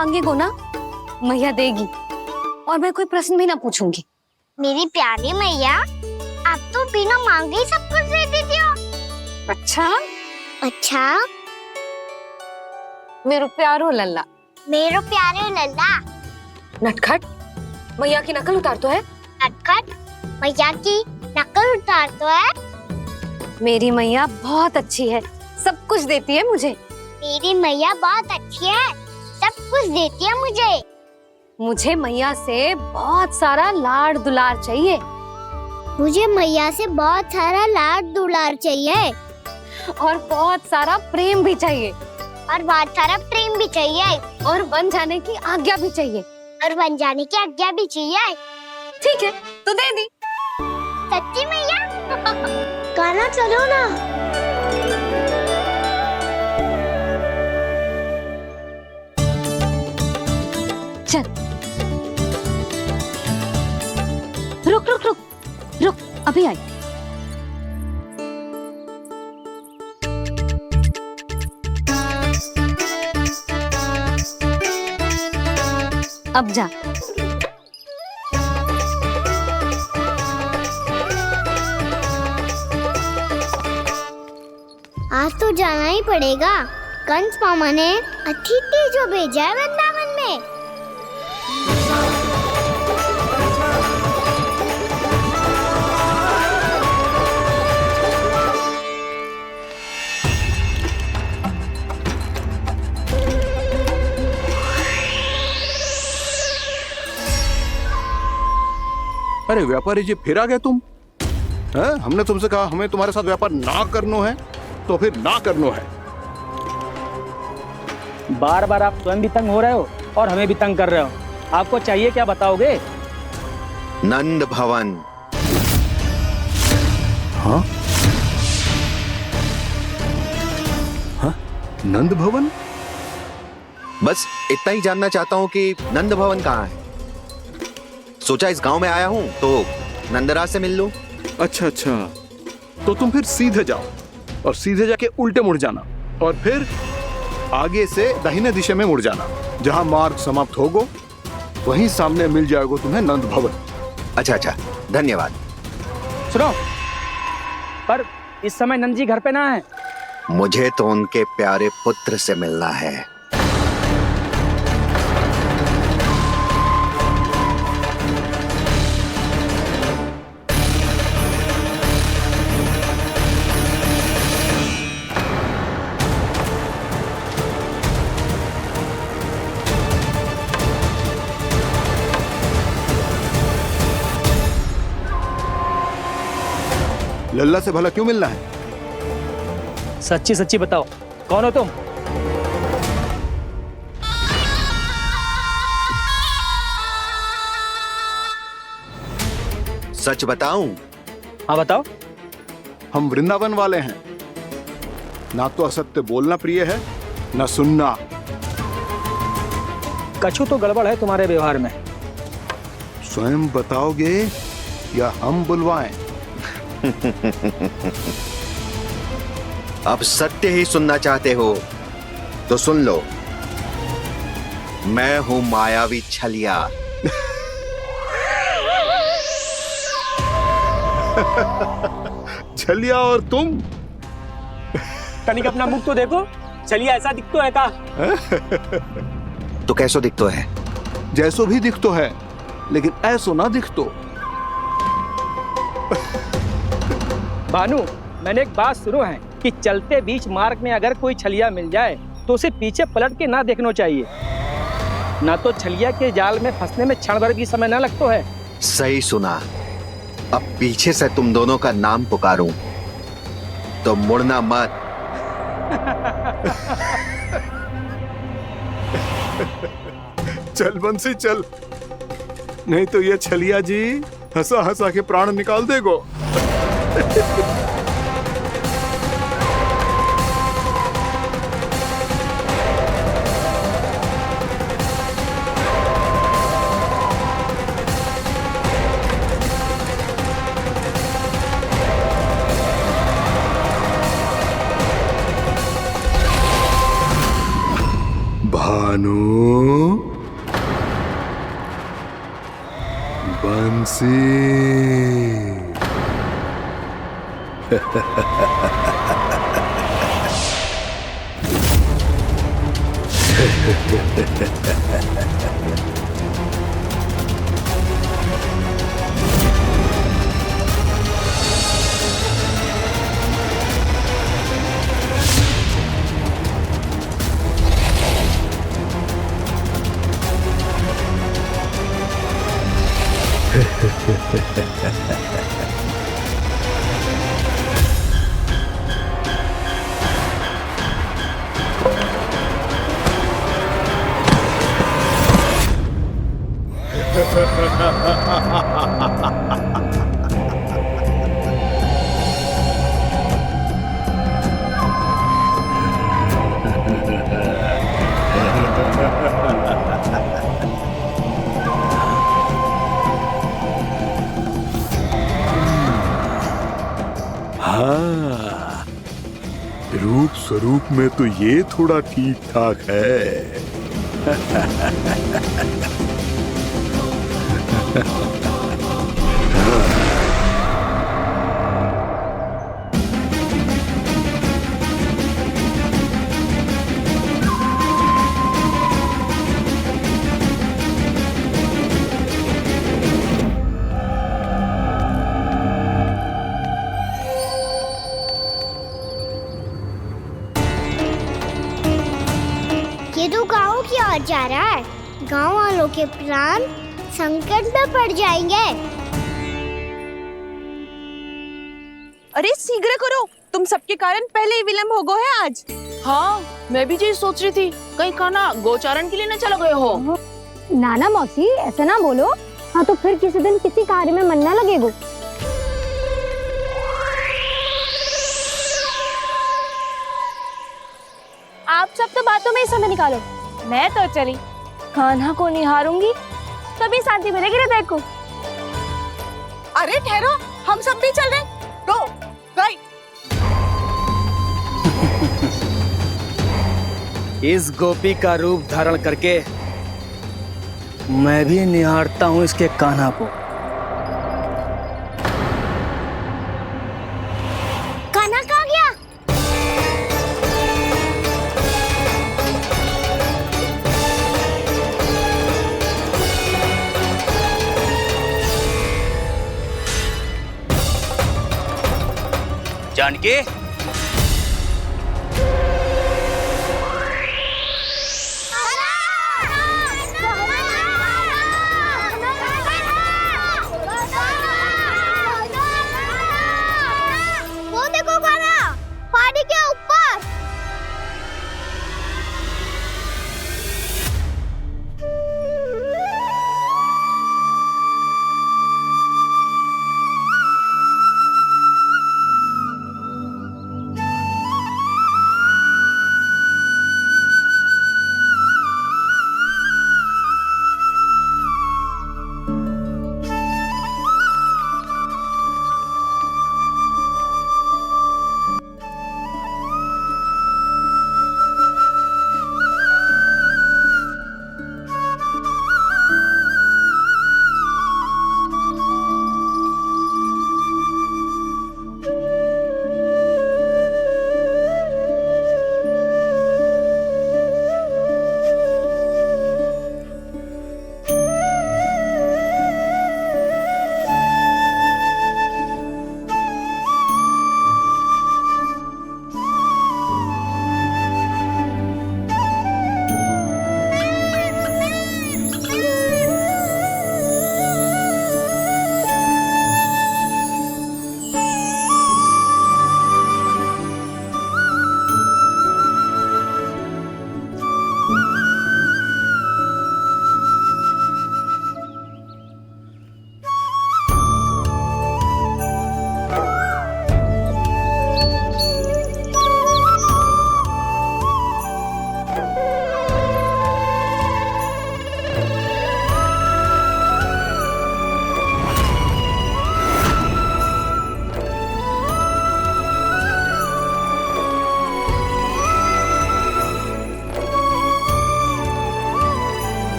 मांगे को ना मैया देगी, और मैं कोई प्रश्न भी ना पूछूंगी। मेरी प्यारी मैया, आप तो बिना मांगे ही सब कुछ दे देती हो। अच्छा, अच्छा, मेरो प्यारो लल्ला। मेरो प्यारे लल्ला। नटखट, मैया की नकल उतार तो है। नटखट, मैया की नकल उतार तो है। मेरी मैया बहुत अच्छी है, सब कुछ देती है मुझे। मेरी मैया बहुत अच्छी है, सब कुछ देती है मुझे। मुझे मैया से बहुत सारा लाड़ दुलार चाहिए। मुझे मैया से बहुत सारा लाड दुलार चाहिए, और बहुत सारा प्रेम भी चाहिए, और बहुत सारा प्रेम भी चाहिए, और बन जाने की आज्ञा भी चाहिए। और बन जाने की आज्ञा भी चाहिए। ठीक है, तो दे दी। सच्ची मैया? गाना चलो ना। चल, रुक रुक रुक रुक, अभी आई। अब जा। आज तो जाना ही पड़ेगा। कंस मामा ने अतिथि जो भेजा है वृंदावन में। अरे व्यापारी जी, फिर आ गए तुम? हैं? हमने तुमसे कहा हमें तुम्हारे साथ व्यापार ना करनो है, तो फिर ना करनो है। बार बार आप स्वयं भी तंग हो रहे हो और हमें भी तंग कर रहे हो। आपको चाहिए क्या बताओगे? नंद भवन। हाँ? हाँ? नंद भवन? बस इतना ही जानना चाहता हूँ कि नंद भवन कहाँ है। सोचा इस गांव में आया हूँ तो नंदराज से मिल लूं। अच्छा अच्छा, तो तुम फिर सीधे जाओ और सीधे जाके उल्टे मुड़ जाना, और फिर आगे से दाहिने दिशा में मुड़ जाना। जहाँ मार्ग समाप्त होगो वहीं सामने मिल जाएगा तुम्हें नंद भवन। अच्छा अच्छा, धन्यवाद। सुनो, पर इस समय नंद जी घर पे ना है। मुझे तो उनके प्यारे पुत्र से मिलना है। लल्ला से भला क्यों मिलना है? सच्ची सच्ची बताओ, कौन हो तुम? सच बताऊं? हाँ बताओ। हम वृंदावन वाले हैं। ना तो असत्य बोलना प्रिय है, ना सुनना। कछु तो गड़बड़ है तुम्हारे व्यवहार में। स्वयं बताओगे या हम बुलवाएं? अब सत्य ही सुनना चाहते हो तो सुन लो। मैं हूं मायावी छलिया। छलिया और तुम? तनिक अपना मुख तो देखो, चलिए ऐसा दिखतो है का? तो कैसो दिखतो है? जैसो भी दिखतो है, लेकिन ऐसो ना दिखतो। भानु, मैंने एक बात सुनो है कि चलते बीच मार्ग में अगर कोई छलिया मिल जाए तो उसे पीछे पलट के ना देखना चाहिए, ना तो छलिया के जाल में फंसने में क्षण भर भी समय ना लगता है। सही सुना। अब पीछे से तुम दोनों का नाम पुकारूं तो मुड़ना मत। चल बंसी चल, नहीं तो ये छलिया जी हंसा हंसा के प्राण निकाल देगो। भानु, बंसी। हाँ, रूप स्वरूप में तो ये थोड़ा ठीक ठाक है। ये तो गाँव की ओर जा रहा है। गाँव वालों के प्राण संकट में पड़ जाएंगे। अरे शीघ्र करो, तुम सबके कारण पहले ही विलम्ब हो गए है आज। हाँ, मैं भी यही सोच रही थी, कहीं खाना गोचारण के लिए न चले गए हो। नाना मौसी ऐसे ना बोलो। हाँ तो फिर किसी दिन किसी कार्य में मन ना लगेगा। आप सब तो बातों में ही समय निकालो। मैं तो चली कान्हा को निहारूंगी, तभी शांति मिलेगी हृदय को। अरे ठहरो, हम सब भी चल रहे। रो गई। इस गोपी का रूप धारण करके मैं भी निहारता हूँ इसके कान्हा को। कान्हा कहाँ गया? जानकी, वो देखो कान्हा, पहाड़ी के ऊपर।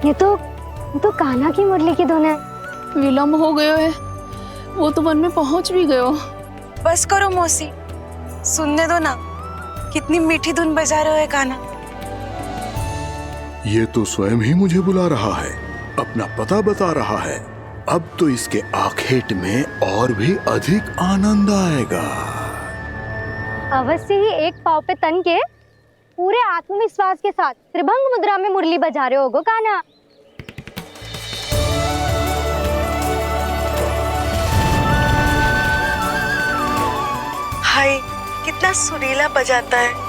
ये तो कान्हा की मुरली की धुन है। विलम्ब हो गयो है, वो तो वन में पहुंच भी गयो। बस करो मौसी, सुनने दो ना, कितनी मीठी धुन बजा रहे हो कान्हा। ये तो स्वयं ही मुझे बुला रहा है, अपना पता बता रहा है। अब तो इसके आखेट में और भी अधिक आनंद आएगा। अवश्य ही एक पाँव पे तन के पूरे आत्मविश्वास के साथ त्रिभंग मुद्रा में मुरली बजा रहे होगो कान्हा। हाय, कितना सुरीला बजाता है।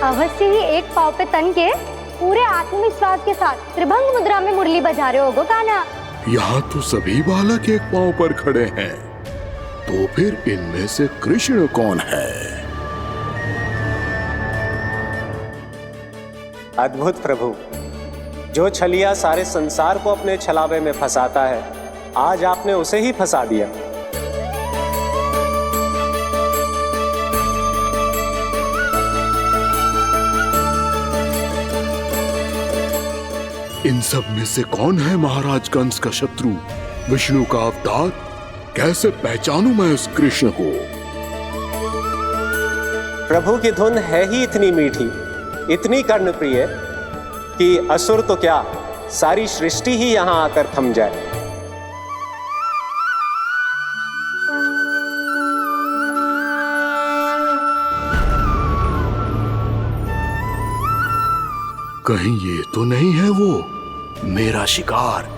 अवश्य ही एक पाँव पे तन के पूरे आत्मविश्वास के साथ त्रिभंग मुद्रा में मुरली बजा रहे होगो कान्हा। यहाँ तो सभी बालक एक पांव पर खड़े हैं, तो फिर इनमें से कृष्ण कौन है? अद्भुत प्रभु, जो छलिया सारे संसार को अपने छलावे में फंसाता है, आज आपने उसे ही फंसा दिया। इन सब में से कौन है महाराज कंस का शत्रु, विष्णु का अवतार? कैसे पहचानूं मैं उस कृष्ण को? प्रभु की धुन है ही इतनी मीठी, इतनी कर्णप्रिय कि असुर तो क्या, सारी सृष्टि ही यहां आकर थम जाए। कहीं ये तो नहीं है वो मेरा शिकार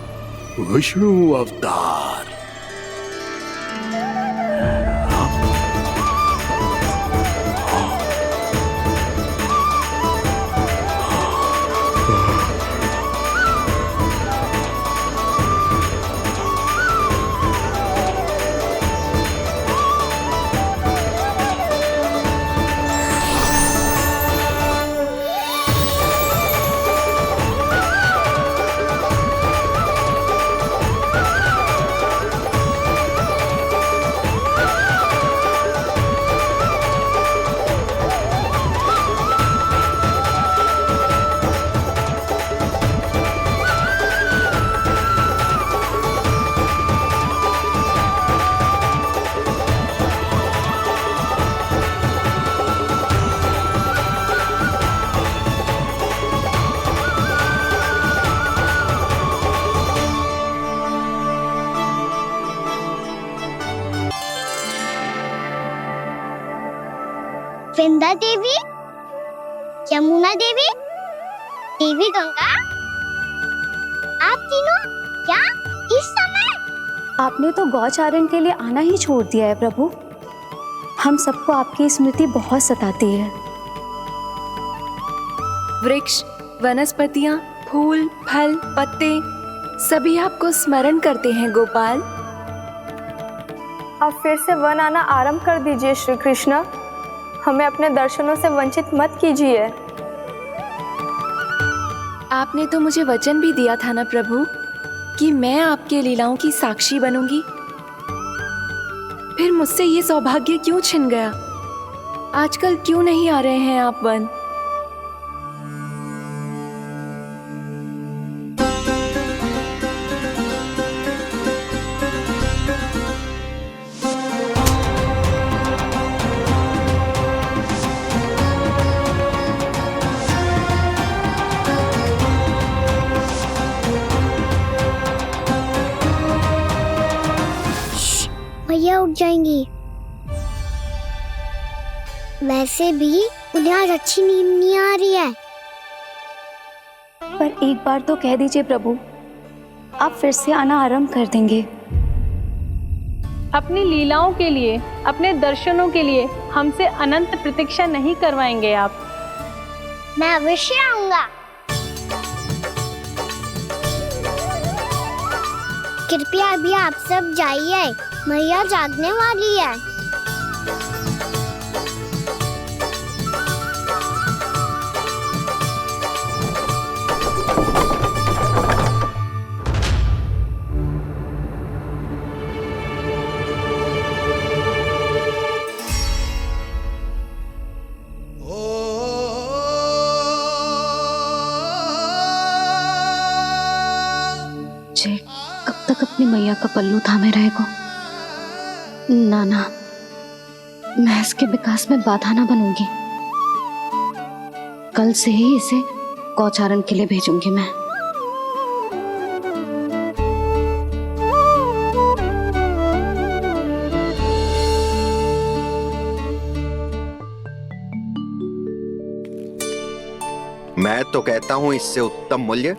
विष्णु अवतार? वृंदा देवी, यमुना देवी, देवी गंगा, आप तीनों क्या इस समय? आपने तो गौचारण के लिए आना ही छोड़ दिया है प्रभु। हम सबको आपकी स्मृति बहुत सताती है। वृक्ष, वनस्पतियां, फूल, फल, पत्ते सभी आपको स्मरण करते हैं गोपाल। अब फिर से वन आना आरंभ कर दीजिए श्री कृष्ण। हमें अपने दर्शनों से वंचित मत कीजिए। आपने तो मुझे वचन भी दिया था ना प्रभु कि मैं आपके लीलाओं की साक्षी बनूंगी। फिर मुझसे ये सौभाग्य क्यों छिन गया? आजकल क्यों नहीं आ रहे हैं आप वन? भैया उठ जाएंगी। वैसे भी उन्हें आज अच्छी नींद नहीं आ रही है। पर एक बार तो कह दीजिए प्रभु, आप फिर से आना आरंभ कर देंगे। अपनी लीलाओं के लिए, अपने दर्शनों के लिए हमसे अनंत प्रतीक्षा नहीं करवाएंगे आप? मैं अवश्य आऊंगा। कृपया अभी आप सब जाइए, मैया जागने वाली है। जय कब तक अपनी मैया का पल्लू थामे रहेगा? ना ना, मैं इसके विकास में बाधा ना बनूंगी। कल से ही इसे गौचारण के लिए भेजूंगी मैं। मैं तो कहता हूँ इससे उत्तम मूल्य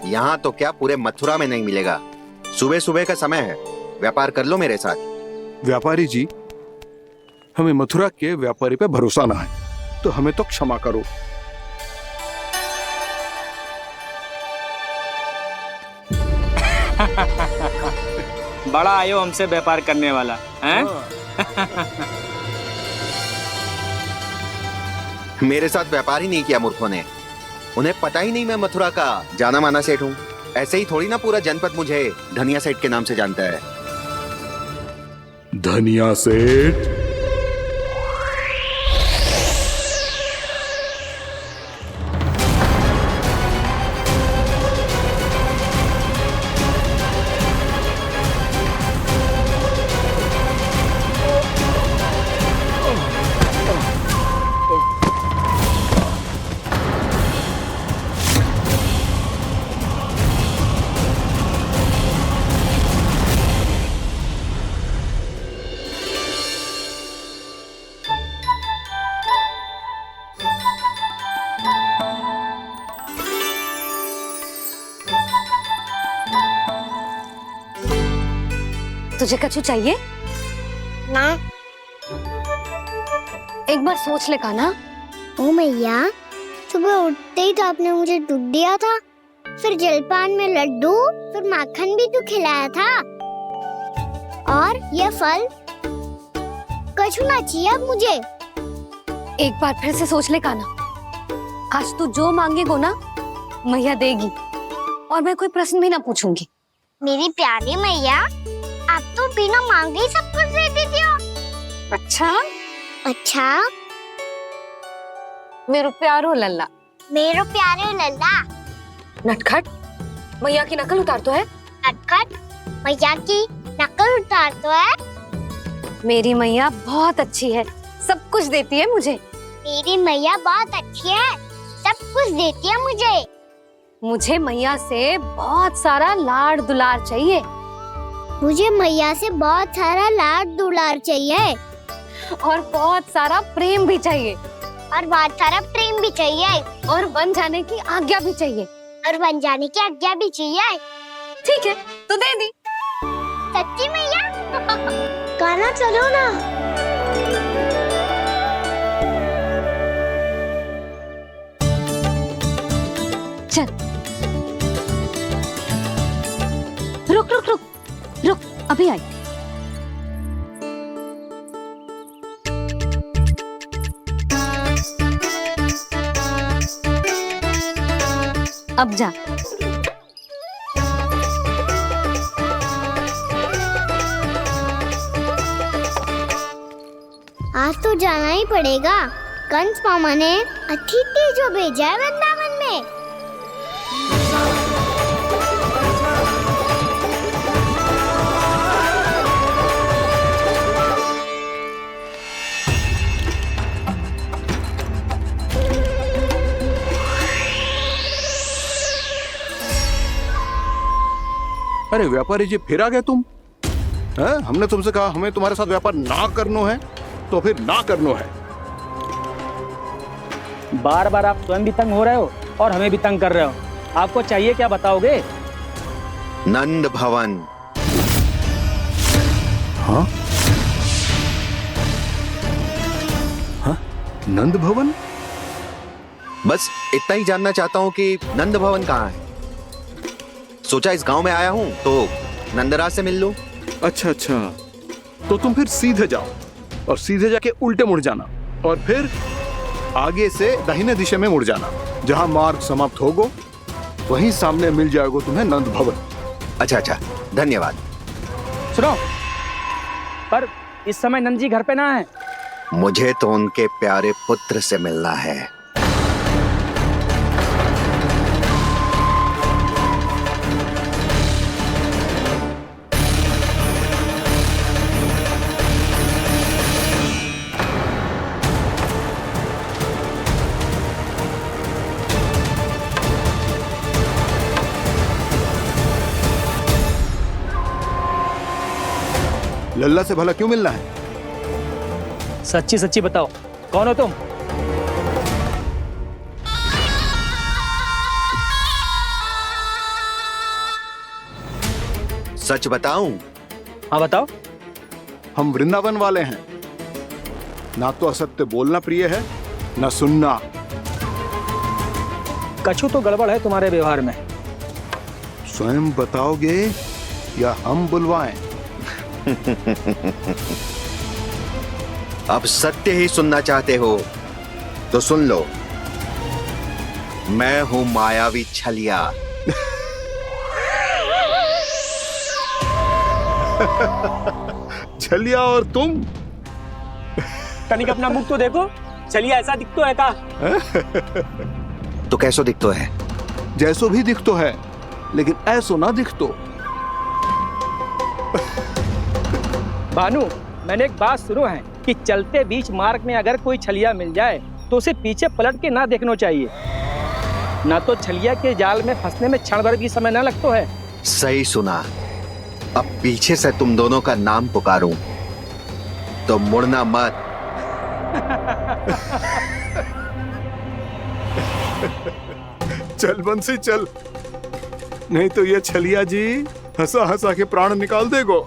यहाँ तो क्या पूरे मथुरा में नहीं मिलेगा। सुबह सुबह का समय है, व्यापार कर लो मेरे साथ। व्यापारी जी, हमें मथुरा के व्यापारी पे भरोसा ना है, तो हमें तो क्षमा करो। बड़ा आयो हमसे व्यापार करने वाला हैं? मेरे साथ व्यापार ही नहीं किया मूर्खों ने। उन्हें पता ही नहीं मैं मथुरा का जाना माना सेठ हूँ। ऐसे ही थोड़ी ना पूरा जनपद मुझे धनिया सेठ के नाम से जानता है। धनिया सेठ? तुझे कछु चाहिए? ना। एक बार सोच ले कान्हा। ओ मैया, सुबह उठते ही तो आपने मुझे दूध दिया था, फिर जलपान में लड्डू, फिर माखन भी तो खिलाया था। और ये फल कछु ना चाहिए अब मुझे। एक बार फिर से सोच ले कान्हा। आज तू जो मांगेगो ना, मैया देगी, और मैं कोई प्रश्न भी ना पूछूंगी। मेरी प्यारी मैया, आप तो बिना मांगे ही सब कुछ दे देती हो। अच्छा अच्छा, मेरो प्यारो लल्ला। मेरो प्यारे लल्ला। नटखट, मैया की नकल उतार तो है। नटखट, मैया की नकल उतार तो है। मेरी मैया बहुत अच्छी है, सब कुछ देती है मुझे। मेरी मैया बहुत अच्छी है, सब कुछ देती है मुझे। मुझे मैया से बहुत सारा लाड दुलार चाहिए। मुझे मैया से बहुत सारा लाड दुलार चाहिए। और बहुत सारा प्रेम भी चाहिए। और बहुत सारा प्रेम भी चाहिए। और बन जाने की आज्ञा भी चाहिए। और बन जाने की आज्ञा भी चाहिए। ठीक है, तो दे दी। सच्ची मैया? गाना चलो ना। चल, रुक रुक रुक रुक, अभी आई। अब जा। आज तो जाना ही पड़ेगा। कंस मामा ने अतिथि जो भेजा है वृंदावन में। अरे व्यापारी जी, फिर आ गए तुम? हैं? हमने तुमसे कहा हमें तुम्हारे साथ व्यापार ना करना है, तो फिर ना करना है। बार बार आप स्वयं भी तंग हो रहे हो और हमें भी तंग कर रहे हो। आपको चाहिए क्या, बताओगे? नंद भवन। हाँ? हाँ? नंद भवन? बस इतना ही जानना चाहता हूँ कि नंद भवन कहाँ है। सोचा इस गांव में आया हूँ तो नंदराज से मिल लूं। अच्छा अच्छा, तो तुम फिर सीधे जाओ और सीधे जाके उल्टे मुड़ जाना, और फिर आगे से दाहिने दिशा में मुड़ जाना। जहां मार्ग समाप्त होगा वहीं सामने मिल जाएगा तुम्हें नंद भवन। अच्छा अच्छा, धन्यवाद। सुनो, पर इस समय नंद जी घर पे ना है। मुझे तो उनके प्यारे पुत्र से मिलना है। लल्ला से भला क्यों मिलना है? सच्ची सच्ची बताओ, कौन हो तुम? सच बताऊं? हाँ बताओ। हम वृंदावन वाले हैं। ना तो असत्य बोलना प्रिय है, ना सुनना। कछु तो गड़बड़ है तुम्हारे व्यवहार में। स्वयं बताओगे या हम बुलवाएं? अब सत्य ही सुनना चाहते हो तो सुन लो। मैं हूं मायावी छलिया। छलिया और तुम? तनिक अपना मुख तो देखो, चलिए ऐसा दिख तो है का? तो कैसो दिखतो है? जैसो भी दिख तो है, लेकिन ऐसो ना दिख तो। भानु, मैंने एक बात सुनो है कि चलते बीच मार्ग में अगर कोई छलिया मिल जाए तो उसे पीछे पलट के ना देखना चाहिए। ना तो छलिया के जाल में फंसने में क्षण भर भी समय ना लगता है। सही सुना। अब पीछे से तुम दोनों का नाम पुकारूं तो मुड़ना मत। चल बंसी चल, नहीं तो ये छलिया जी हंसा हंसा के प्राण निकाल देगो।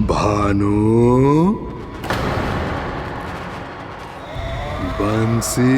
भानु, बंसी।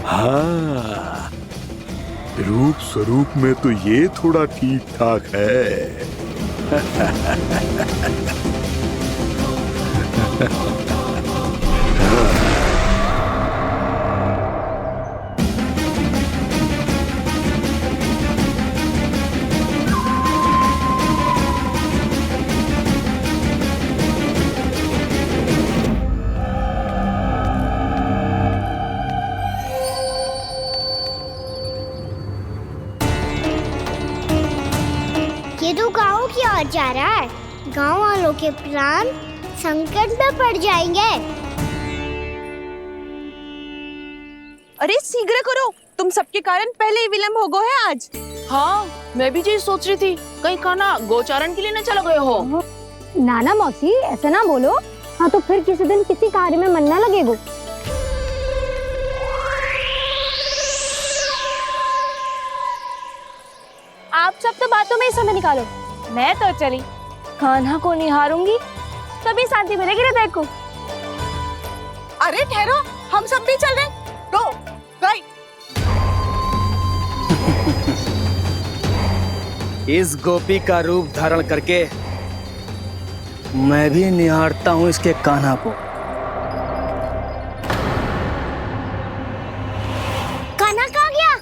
हाँ, रूप स्वरूप में तो ये थोड़ा ठीक ठाक है। ये तो गाँव की ओर जा रहा है। गाँव वालों के प्राण संकट में पड़ जाएंगे। अरे शीघ्र करो, तुम सबके कारण पहले ही विलम्ब हो गया है आज। हाँ, मैं भी यही सोच रही थी, कहीं खाना गोचारण के लिए न चले गए हो। नाना मौसी, ऐसे ना बोलो। हाँ तो फिर किसी दिन किसी कार्य में मन ना लगेगा। आप सब तो बातों में ही समय निकालो। मैं तो चली, कान्हा को निहारूंगी तभी शांति मिलेगी हृदय को। अरे ठहरो, हम सब भी चल रहे। रो, गई। इस गोपी का रूप धारण करके मैं भी निहारता हूँ इसके कान्हा को। कान्हा कहाँ गया?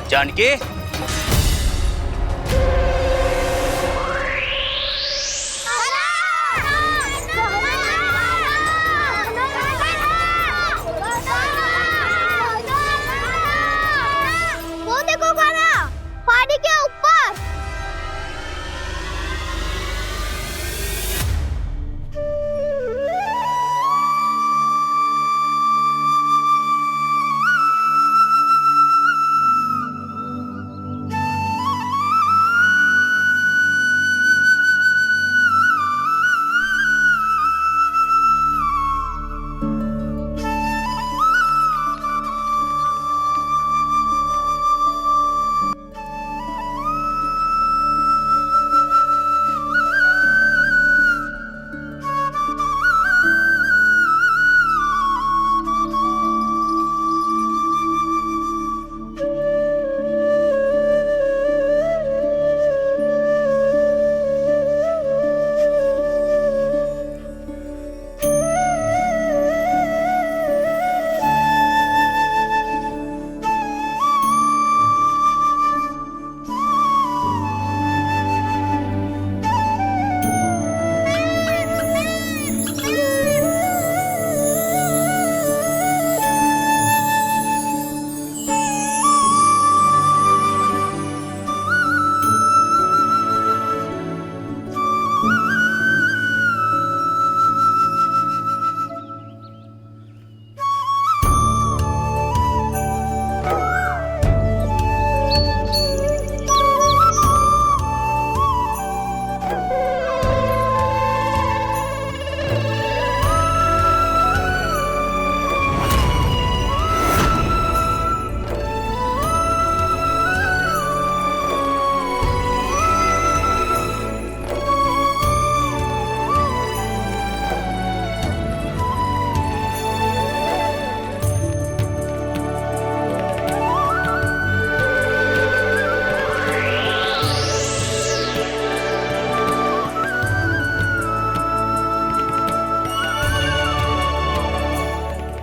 जानकी, वो देखो कान्हा, पहाड़ी के ऊपर।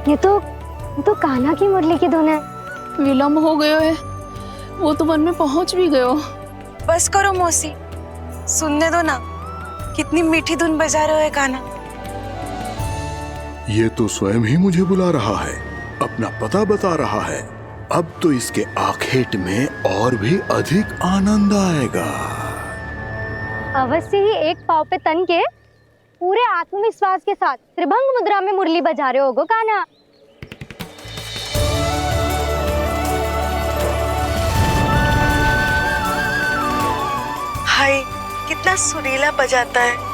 ये तो कान्हा की मुरली की धुन है। विलम्ब हो गयो है, वो तो वन में पहुंच भी गयो। बस करो मौसी, सुनने दो ना, कितनी मीठी धुन बजा रहे हो कान्हा। ये तो स्वयं ही मुझे बुला रहा है, अपना पता बता रहा है। अब तो इसके आखेट में और भी अधिक आनंद आएगा। अवश्य ही एक पाँव पे तन के पूरे आत्मविश्वास के साथ त्रिभंग मुद्रा में मुरली बजा रहे होगो कान्हा। हाय, कितना सुरीला बजाता है।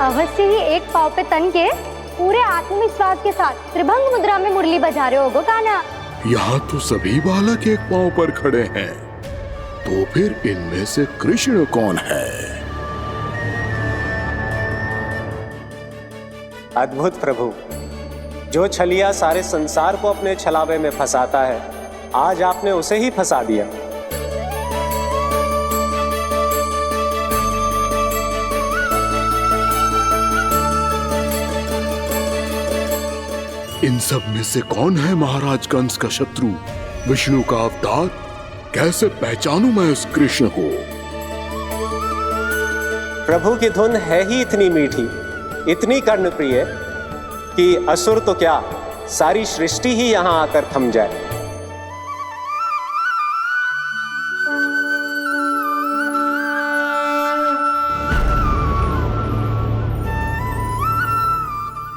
अवश्य ही एक पाँव पे तन के पूरे आत्मविश्वास के साथ त्रिभंग मुद्रा में मुरली बजा रहे होगो कान्हा। यहाँ तो सभी बालक एक पांव पर खड़े हैं, तो फिर इनमें से कृष्ण कौन है? अद्भुत प्रभु, जो छलिया सारे संसार को अपने छलावे में फंसाता है, आज आपने उसे ही फंसा दिया। इन सब में से कौन है महाराज कंस का शत्रु, विष्णु का अवतार? कैसे पहचानूं मैं उस कृष्ण को? प्रभु की धुन है ही इतनी मीठी, इतनी कर्णप्रिय कि असुर तो क्या, सारी सृष्टि ही यहां आकर थम जाए।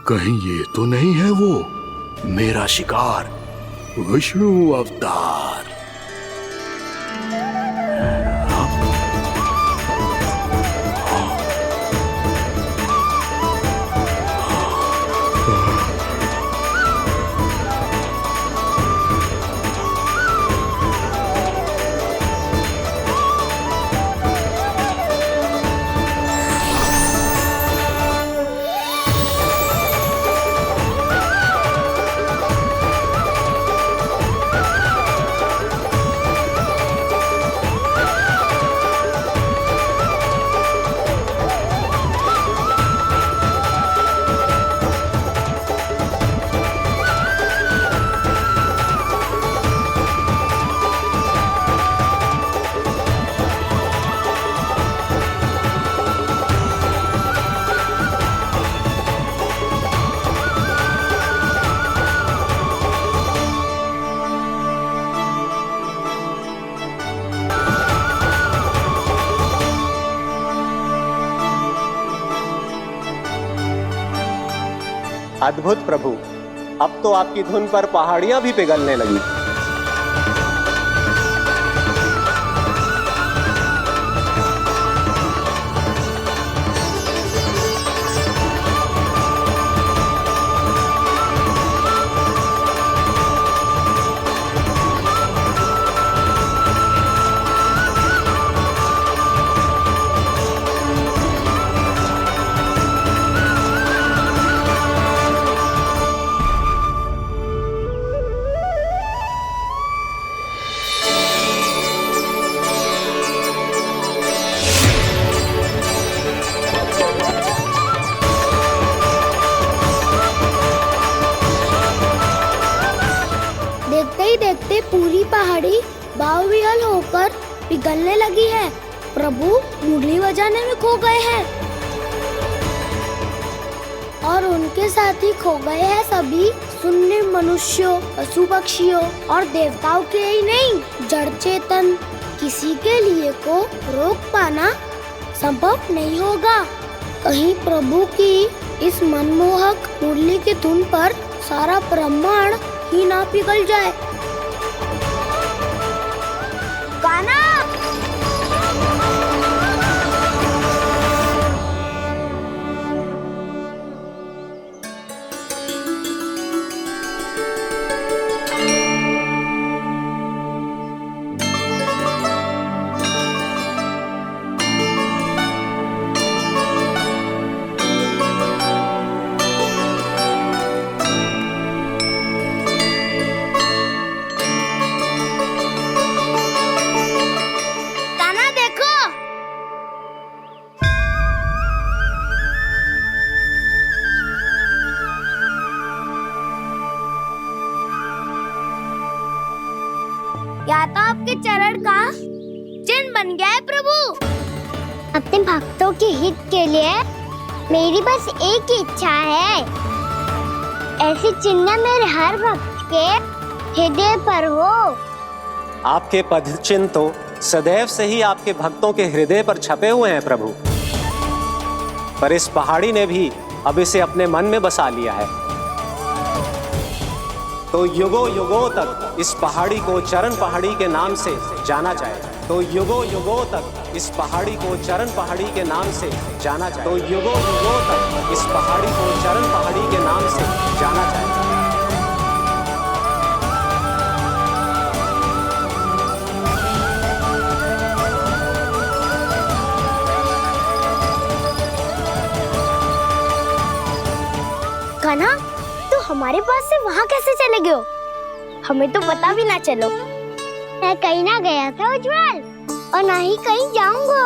कहीं ये तो नहीं है वो मेरा शिकार विष्णु अवतार? अद्भुत प्रभु, अब तो आपकी धुन पर पहाड़ियां भी पिघलने लगी। देखते ही देखते पूरी पहाड़ी बावरियल होकर पिघलने लगी है। प्रभु मुरली बजाने में खो गए हैं और उनके साथ ही खो गए हैं सभी सुनने मनुष्यों, पशु पक्षियों और देवताओं के ही नहीं, जड़ चेतन किसी के लिए को रोक पाना संभव नहीं होगा। कहीं प्रभु की इस मनमोहक मुरली की धुन पर सारा ब्रह्मांड ही ना पिघल जाए। गाना या तो आपके चरण का चिन्ह बन गया है प्रभु। अपने भक्तों के हित के लिए मेरी बस एक ही इच्छा है, ऐसी चिन्ह मेरे हर भक्त के हृदय पर हो। आपके पद चिन्ह तो सदैव से ही आपके भक्तों के हृदय पर छपे हुए हैं प्रभु, पर इस पहाड़ी ने भी अब इसे अपने मन में बसा लिया है। तो युगों युगों तक इस पहाड़ी को चरण पहाड़ी के नाम से जाना जाएगा। तो युगों युगों तक इस पहाड़ी को चरण पहाड़ी के नाम से जाना जाएगा। तो युगों युगों तक इस पहाड़ी को चरण पहाड़ी के नाम से जाना जाएगा। कान्हा, तू हमारे पास से वहाँ कैसे चले गए हो? हमें तो पता भी ना चलो। मैं कहीं ना गया था उज्जवल, और ना ही कहीं जाऊंगा।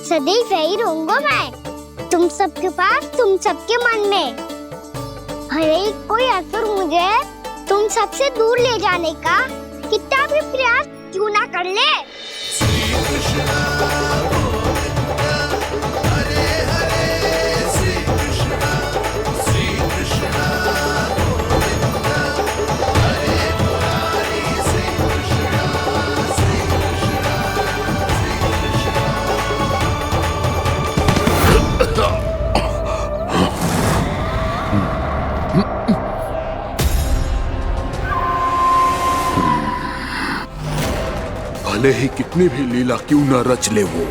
सदैव यही रहूंगा मैं, तुम सबके पास, तुम सबके मन में। हर एक कोई असुर मुझे तुम सबसे दूर ले जाने का कितना भी प्रयास क्यों ना कर ले। भले ही कितनी भी लीला क्यों न रच ले वो,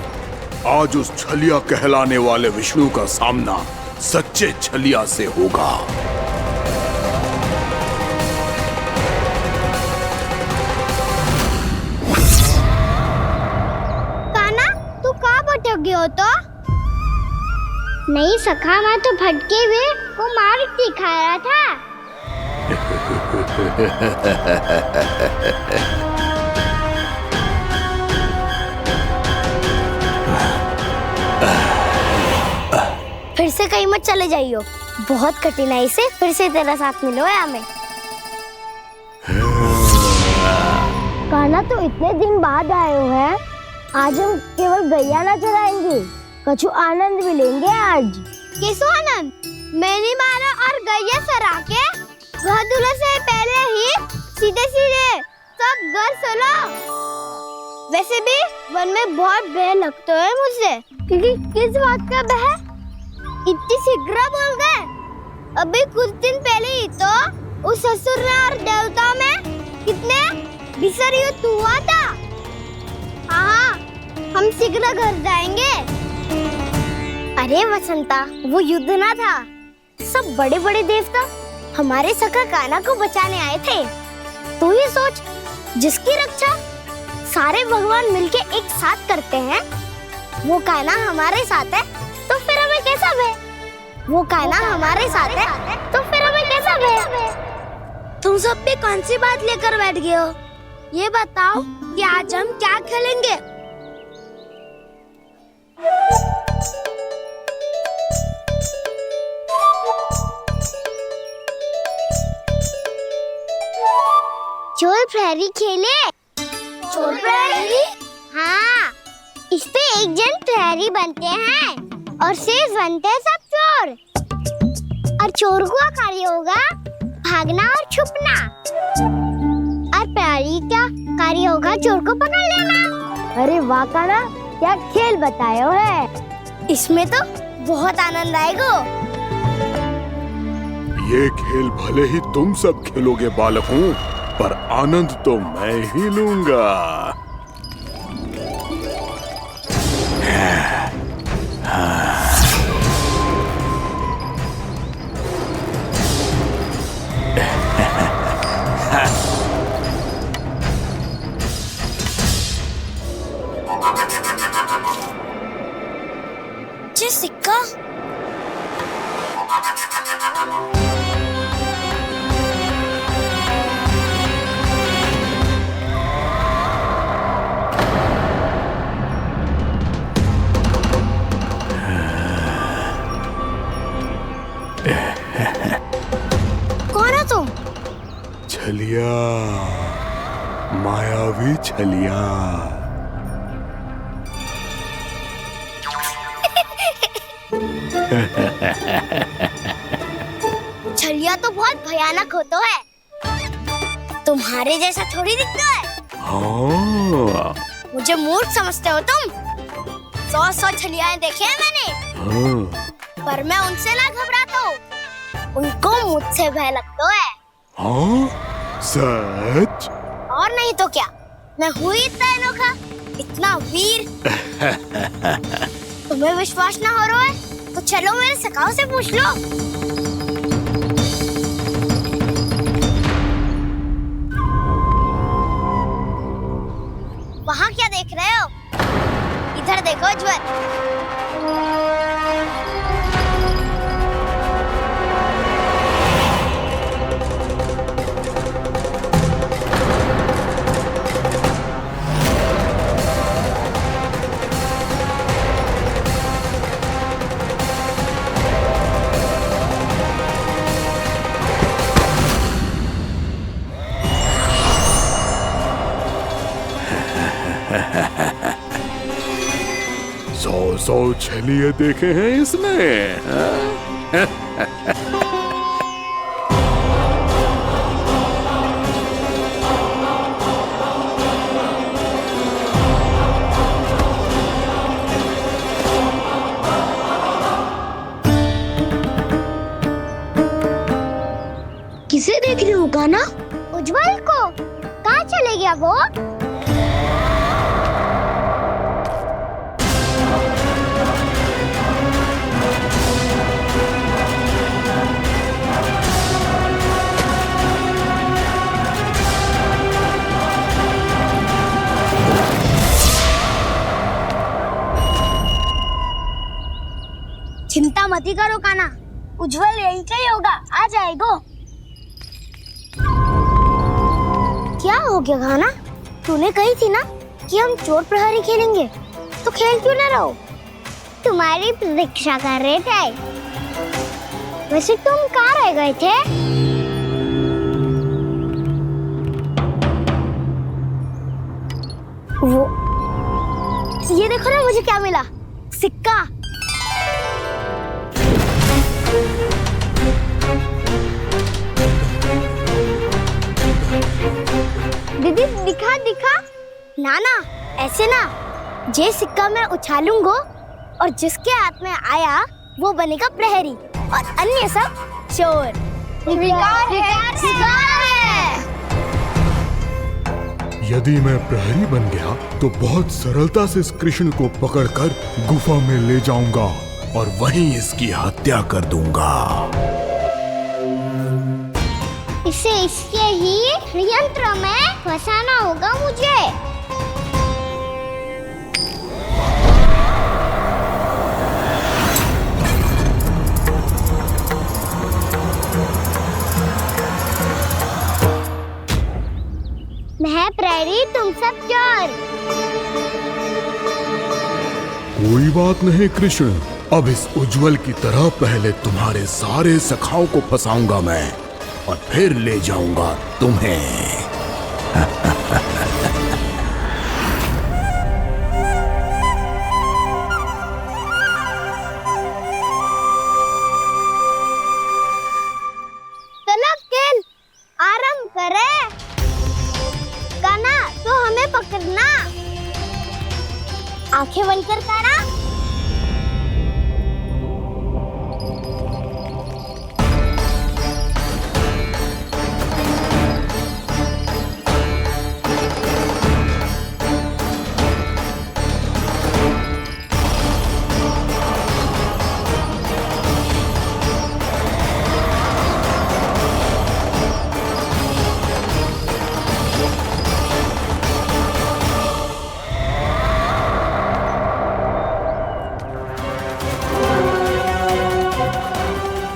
आज उस छलिया कहलाने वाले विष्णु का सामना सच्चे छलिया से होगा। काना, तू कहाँ भटक गया हो तो? नहीं सखा, मैं तो भटके हुए वो मार्ग दिखा रहा था। फिर से कहीं मत चले जाइयो, बहुत कठिनाई से फिर से तेरा साथ मिलो है हमें। काना, तो इतने दिन बाद आए हो हैं, आज हम केवल गैया ना चराएंगे, कछु आनंद भी लेंगे आज। कैसो आनंद? मैंने मारा और गैया चरा के घर दूल्हे से पहले ही सीधे सीधे सब घर सोलो। वैसे भी वन में बहुत भय लगता है मुझे, क्योंकि किस बात का भय? इतनी शीघ्र बोल गए। अभी कुछ दिन पहले ही तो उस ससुर और देवता में कितने भीषण युद्ध हुआ था। हाँ, हम शीघ्र घर जाएंगे। अरे वसंता, वो युद्ध ना था, सब बड़े बड़े देवता हमारे सखा काना को बचाने आए थे। तू ही सोच, जिसकी रक्षा सारे भगवान मिलके एक साथ करते हैं, वो काना हमारे साथ है, तो फिर हमें कैसा भय? वो काना हमारे साथ है, तो फिर हमें कैसा भय? तुम सब भी कौन सी बात लेकर बैठ गए हो? ये बताओ कि आज हम क्या खेलेंगे? चोर प्रहरी खेले? चोर प्रहरी? हाँ, इस पे एक जन प्रहरी बनते हैं और शेष बनते हैं सब चोर। और चोर का कार्य होगा भागना और छुपना, और प्रहरी का कार्य होगा चोर को पकड़ लेना। अरे वाह काना, क्या खेल बतायो है। इसमें तो बहुत आनंद आएगा। ये खेल भले ही तुम सब खेलोगे बालकों, पर आनंद तो मैं ही लूंगा। ये सिक्का कौन है तुम? छलिया, मायावी छलिया। छलिया तो बहुत भयानक होता है, तुम्हारे जैसा थोड़ी दिखता है। हाँ। मुझे मूर्ख समझते हो तुम? 100 छलियाएं देखे हैं मैंने। हाँ। पर मैं उनसे ना घबराता हूँ, उनको मुझसे भय लगता है। हाँ? सच? और नहीं तो क्या, मैं हूँ इतना अनोखा, इतना वीर। तुम्हें विश्वास ना हो रहा है तो चलो मेरे सखाओं से पूछ लो। वहाँ क्या देख रहे हो? इधर देखो ज्वर। सौ छलिए देखे हैं इसने। किसे देख रही हो काना? उज्जवल को। कहाँ चले गया वो? मत ही करो काना, उज्जवल यही का ही होगा, आ जाएगा। क्या हो गया काना? तूने कही थी ना कि हम चोर प्रहरी खेलेंगे, तो खेल क्यों ना रहो? तुम्हारी प्रतीक्षा कर रहे थे। वैसे तुम कहाँ रह गए थे? वो ये देखो ना, मुझे क्या मिला, सिक्का। दीदी दिखा दिखा। ना ना, ऐसे ना, ये सिक्का मैं उछालूंगा और जिसके हाथ में आया वो बनेगा प्रहरी और अन्य सब चोर। शिकार है। यदि मैं प्रहरी बन गया तो बहुत सरलता से इस कृष्ण को पकड़कर गुफा में ले जाऊंगा और वहीं इसकी हत्या कर दूंगा। इसे इसके ही यंत्र में फंसाना होगा मुझे। मैं प्रहरी, तुम सब चोर। कोई बात नहीं कृष्ण, अब इस उज्जवल की तरह पहले तुम्हारे सारे सखाओं को फंसाऊंगा मैं और फिर ले जाऊंगा तुम्हें। चलो खेल आरंभ करें। काना तो हमें पकड़ना, आंखें बंद कर काना।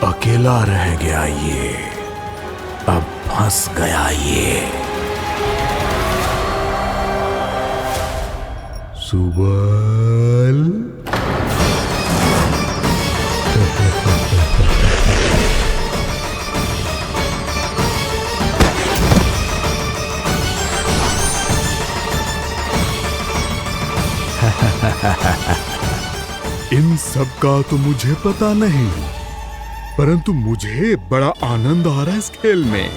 अकेला रह गया ये, अब फंस गया ये। सुबल इन सब का तो मुझे पता नहीं, परंतु मुझे बड़ा आनंद आ रहा है इस खेल में।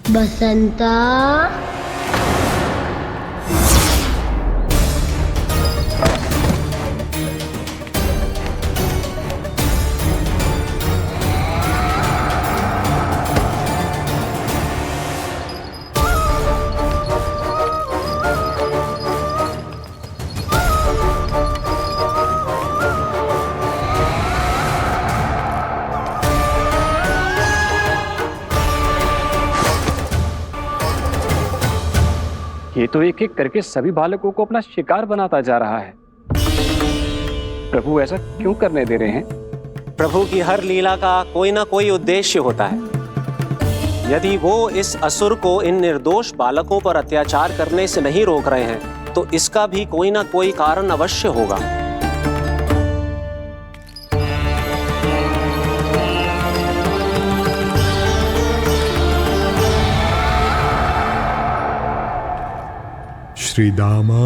बसंता, ये तो एक एक करके सभी बालकों को अपना शिकार बनाता जा रहा है। प्रभु ऐसा क्यों करने दे रहे हैं? प्रभु की हर लीला का कोई ना कोई उद्देश्य होता है। यदि वो इस असुर को इन निर्दोष बालकों पर अत्याचार करने से नहीं रोक रहे हैं तो इसका भी कोई ना कोई कारण अवश्य होगा। श्री दामा,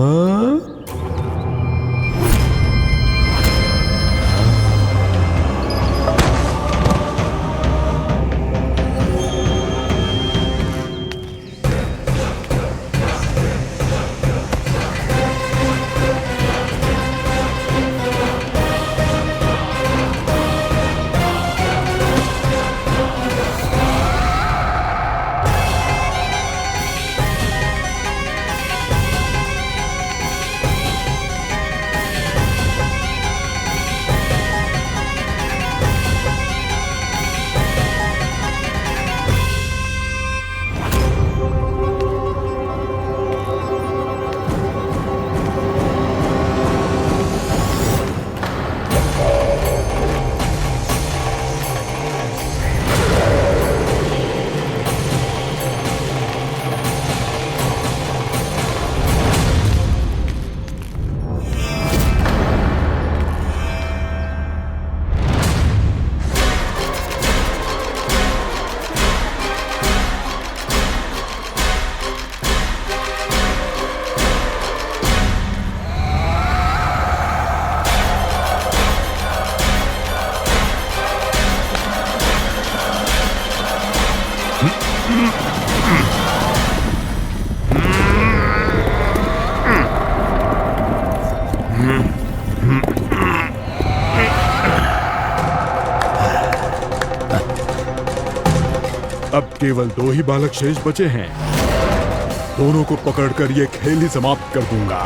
अब केवल 2 ही बालक शेष बचे हैं। दोनों को पकड़कर ये खेल ही समाप्त कर दूंगा।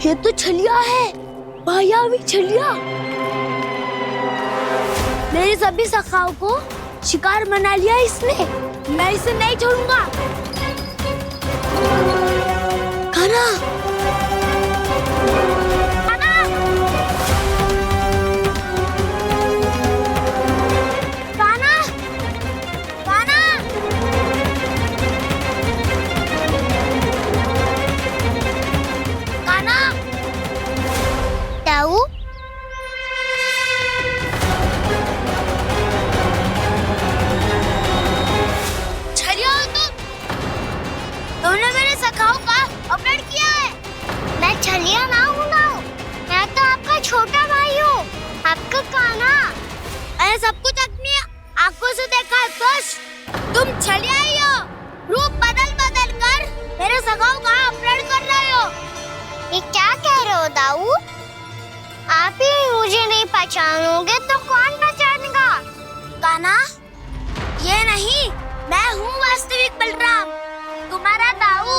ये तो छलिया है, मायावी छलिया। मेरे सभी सखाओं को शिकार बना लिया इसने। मैं इसे नहीं छोड़ूंगा। कान्हा, कान्हा, कान्हा, कान्हा। कान्हा, ताऊ, छलिया हो तुमने मेरे सखाओं का अपहरण किया है। मैं छलिया ना हूँ मैं तो आपका छोटा भाई हूँ, आपका कान्हा। मैंने सब कुछ अपनी आंखों से देखा है। बस तुम छलिया ही हो। रूप बदल बदल कर मेरे सखाओं का अपहरण कर रहे हो। ये क्या कह रहे हो दाऊ? आप ही मुझे नहीं पहचानोगे तो कौन पहचानेगा? कान्हा, ये नहीं, मैं हूँ वास्तविक बलराम, तुम्हारा दाऊ।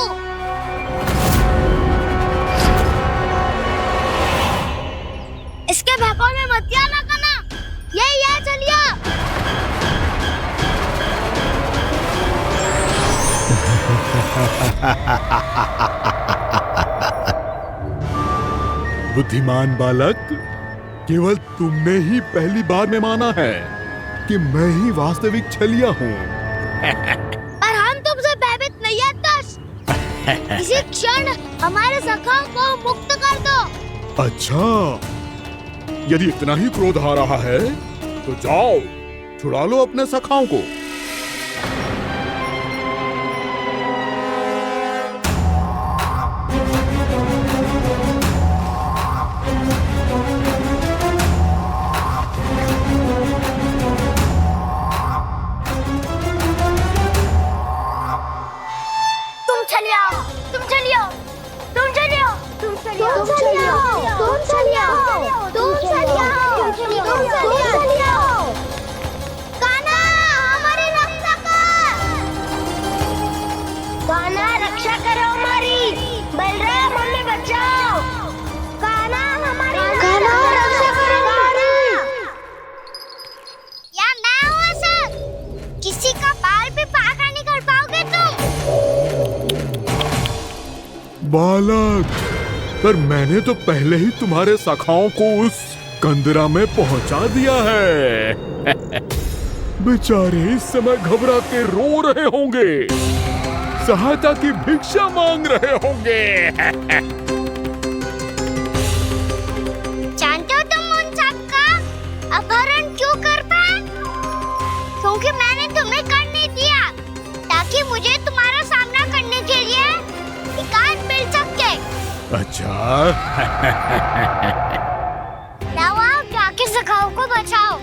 इसके भौकाल में मत आना कान्हा, ये चलिए। बुद्धिमान बालक, केवल तुमने ही पहली बार में माना है कि मैं ही वास्तविक छलिया हूँ। पर हम तुमसे भयभीत नहीं है दस। इसी क्षण हमारे सखाओं को मुक्त कर दो। अच्छा, यदि इतना ही क्रोध आ रहा है तो जाओ, छुड़ा लो अपने सखाओं को। रक्षा करो हमारी। बलराम, हमें बचाओ। कान्हा, हमारी रक्षा करो हमारी। या मैं हूँ सर, किसी का बाल भी पाका नहीं कर पाओगे तुम। बालक, पर मैंने तो पहले ही तुम्हारे सखाओं को उस कंदरा में पहुंचा दिया है। बेचारे इस समय घबरा के रो रहे होंगे, सहायता की भिक्षा मांग रहे होंगे। जानते हो तुम उन सबका अपहरण क्यों कर पाए? क्योंकि मैंने तुम्हें कर नहीं दिया, ताकि मुझे तुम्हारा सामना करने के लिए विकास मिल सके। अच्छा। जाओ, जाके सखाओं को बचाओ।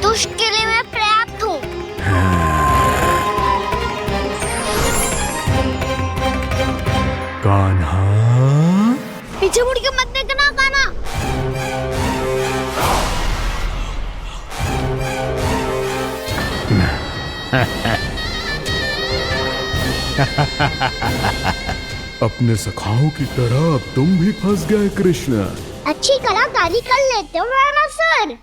दुष्ट के लिए मैं पर्याप्त हूँ। कान्हा, पीछे मुड़ के मत देखना कान्हा। अपने सखाओं की तरह अब तुम भी फंस गए कृष्ण। अच्छी कलाकारी कर लेते हो ना सर।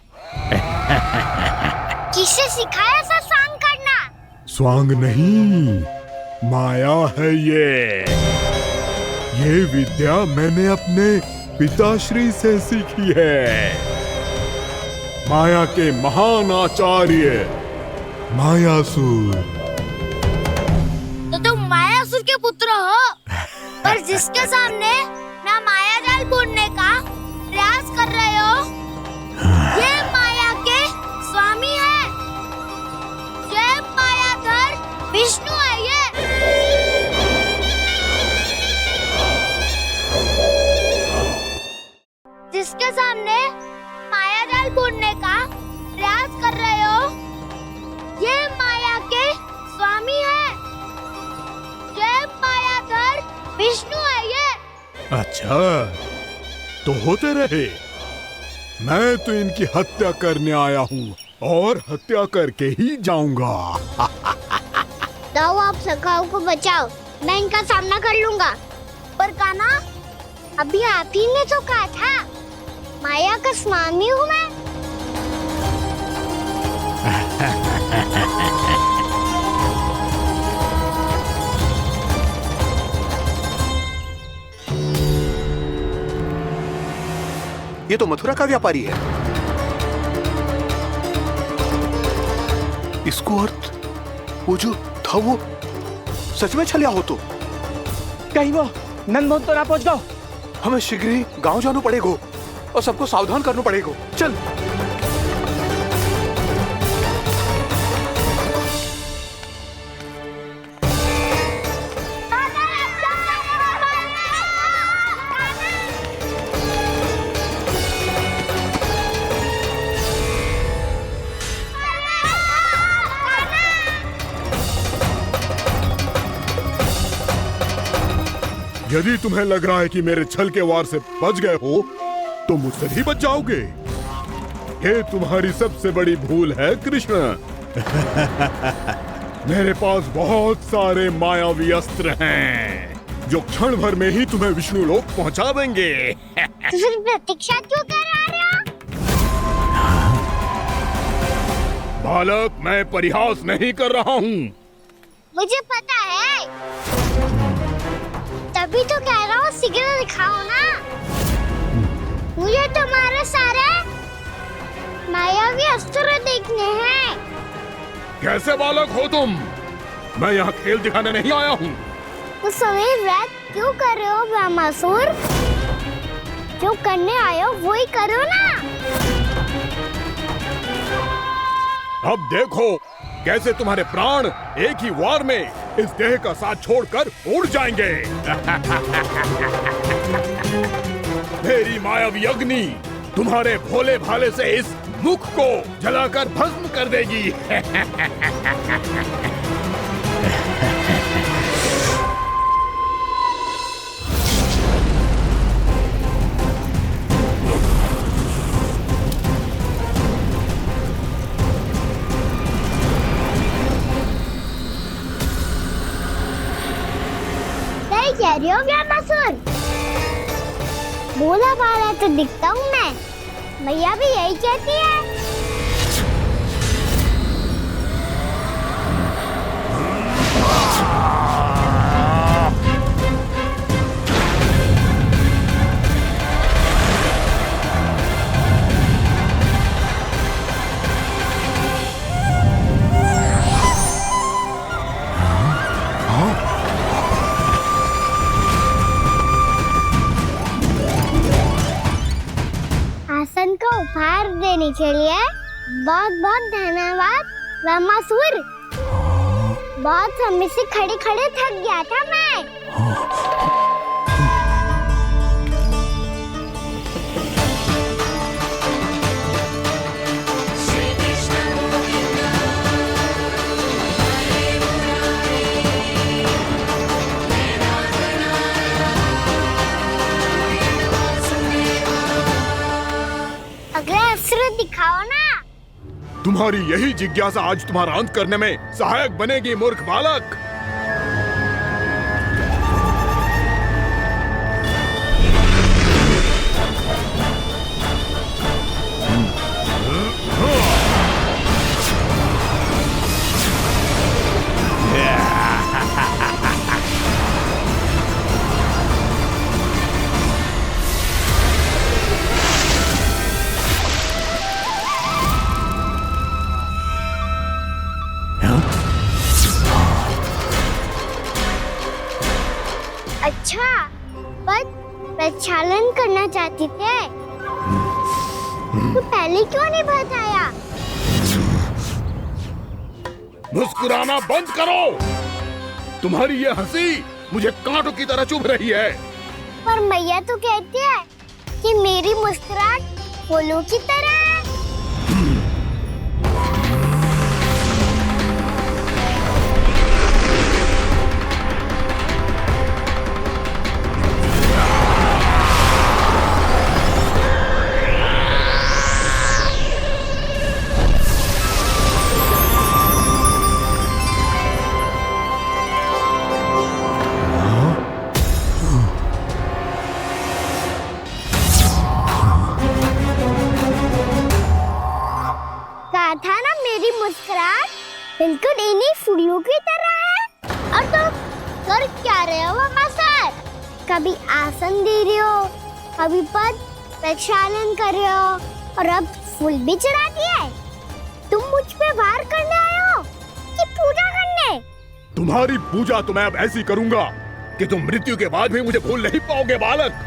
किसे सिखाया ऐसा स्वांग करना? स्वांग नहीं, माया है ये विद्या मैंने अपने पिताश्री से सीखी है। माया के महान आचार्य मायासुर। के पुत्र हो, पर जिसके सामने ना माया जाल बुनने का प्रयास कर रहे हो, ये माया के स्वामी है, ये मायाधर विष्णु है। ये जिसके सामने माया जाल बुनने का प्रयास कर रहे हो, ये माया के स्वामी है, ये मायाधर विष्णु है। ये अच्छा, तो होते रहे। मैं तो इनकी हत्या करने आया हूँ और हत्या करके ही जाऊंगा। दाऊ, आप सखाओ को बचाओ, मैं इनका सामना कर लूंगा। पर कान्हा, अभी आप ही ने तो कहा था माया का स्वामी हूँ मैं। ये तो मथुरा का व्यापारी है। इसको अर्थ वो जो था वो सच में छलिया हो तो कहीं वो नंदमोहन तो ना पहुंच गओ। हमें शीघ्र ही गांव जाना पड़ेगा और सबको सावधान करना पड़ेगा। चल। यदि तुम्हें लग रहा है कि मेरे छल के वार से बच गए हो, तो मुझसे भी बच जाओगे। ये तुम्हारी सबसे बड़ी भूल है कृष्ण। मेरे पास बहुत सारे मायावी अस्त्र हैं, जो क्षण भर में ही तुम्हें विष्णु लोक पहुंचा देंगे। तो फिर प्रतीक्षा क्यों कर रहे हो? बालक, मैं परिहास नहीं कर रहा हूँ। मुझे पता है, तभी तो कह रहा हूँ शीघ्र दिखाओ ना। मुझे तुम्हारे सारे मायावी अस्त्र देखने हैं। कैसे बालक हो तुम? मैं यहाँ खेल दिखाने नहीं आया हूँ। उस समय व्रत क्यों कर रहे हो ब्रह्मासुर? जो करने आए हो वही करो ना। अब देखो कैसे तुम्हारे प्राण एक ही वार में इस देह का साथ छोड़कर उड़ जाएंगे। मेरी मायावी अग्नि तुम्हारे भोले भाले से इस मुख को जलाकर भस्म कर देगी। कह रही हो ब्रह्मासुर? भोला भाला तो दिखता हूँ मैं, मैया भी यही कहती है। आसन को उपहार देने के लिए बहुत बहुत धन्यवाद ब्रह्मासुर। बहुत समय से खड़े खड़े थक गया था मैं। अगला अस्त्र दिखाओ ना। तुम्हारी यही जिज्ञासा आज तुम्हारा अंत करने में सहायक बनेगी मूर्ख बालक। अच्छा, पर प्रक्षालन करना चाहती थे तो पहले क्यों नहीं बताया? मुस्कुराना बंद करो। तुम्हारी ये हंसी मुझे कांटों की तरह चुभ रही है। पर मैया तो कहती है कि मेरी मुस्कुराहट फूलों की तरह है। कहा था ना मेरी मुस्कुराहट बिल्कुल इन्हीं फूलों की तरह है। और तुम कर क्या रहे हो वहाँ सर? कभी आसन दे रहे हो, कभी पद प्रक्षालन कर रहे हो और अब फूल भी चढ़ा दिए। तुम मुझ पे वार करने आए हो कि पूजा करने? तुम्हारी पूजा तो मैं अब ऐसी करूंगा कि तुम मृत्यु के बाद भी मुझे भूल नहीं पाओगे बालक।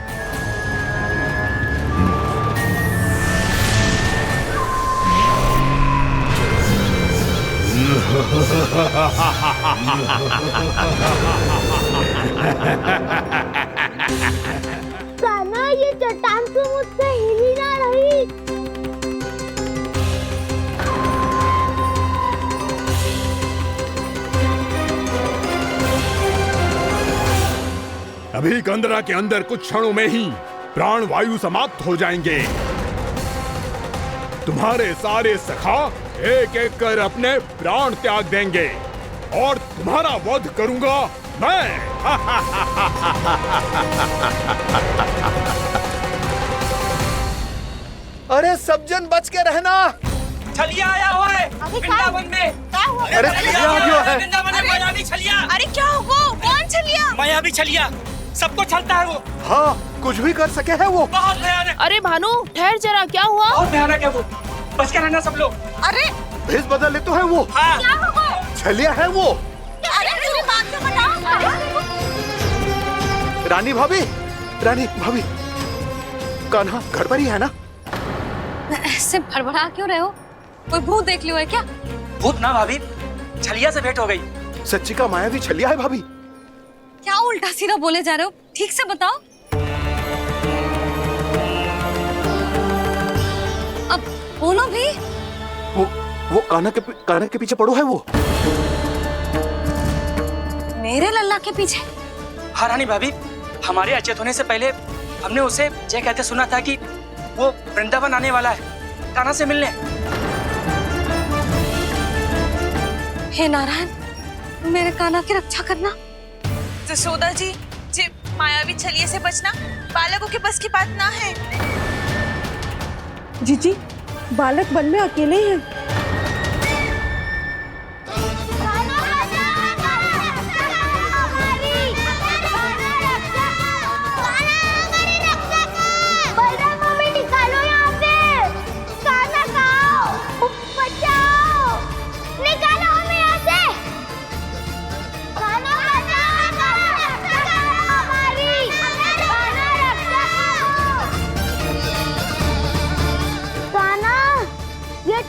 कान्हा, ये चट्टान तो मुझसे हिल ही ना रही। अभी कंदरा के अंदर कुछ क्षणों में ही प्राण वायु समाप्त हो जाएंगे। तुम्हारे सारे सखा एक एक कर अपने प्राण त्याग देंगे और तुम्हारा वध करूंगा मैं। अरे सब जन बच के रहना। छलिया आया हुआ है वृंदावन में। अरे छलिया आ गया है। वृंदावन में मायावी छलिया। अरे क्या होगा? कौन छलिया? मायावी छलिया, सबको छलता है वो। हाँ, कुछ भी कर सके है वो। बहुत भयानक। अरे भानु, ठहर जरा, क्या हुआ? बहुत भयानक है वो, बच के रहना सब लोग। अरे भेष बदल ले तो है वो। हाँ। क्या होगा? छलिया है वो। अरे मेरी बात तो बताओ। रानी भाभी, रानी भाभी, कान्हा घर पर ही है ना? ऐसे भड़बड़ा क्यों रहे हो? कोई भूत देख लियो है क्या? भूत ना भाभी, छलिया से भेंट हो गई। सच्ची का मायावी छलिया है भाभी। क्या उल्टा सीधा बोले जा रहे हो? ठीक से बताओ। अब बोलो भी। वो कान्हा के पीछे पड़ो है वो। मेरे लल्ला के पीछे? हाँ रानी भाभी, हमारे अचेत होने से पहले हमने उसे ये कहते सुना था कि वो वृंदावन आने वाला है कान्हा से मिलने। हे नारायण, मेरे कान्हा की रक्षा करना। जसोदा जी, मायावी छलिए से बचना बालकों के बस की बात ना है। जीजी, बालक वन में अकेले हैं।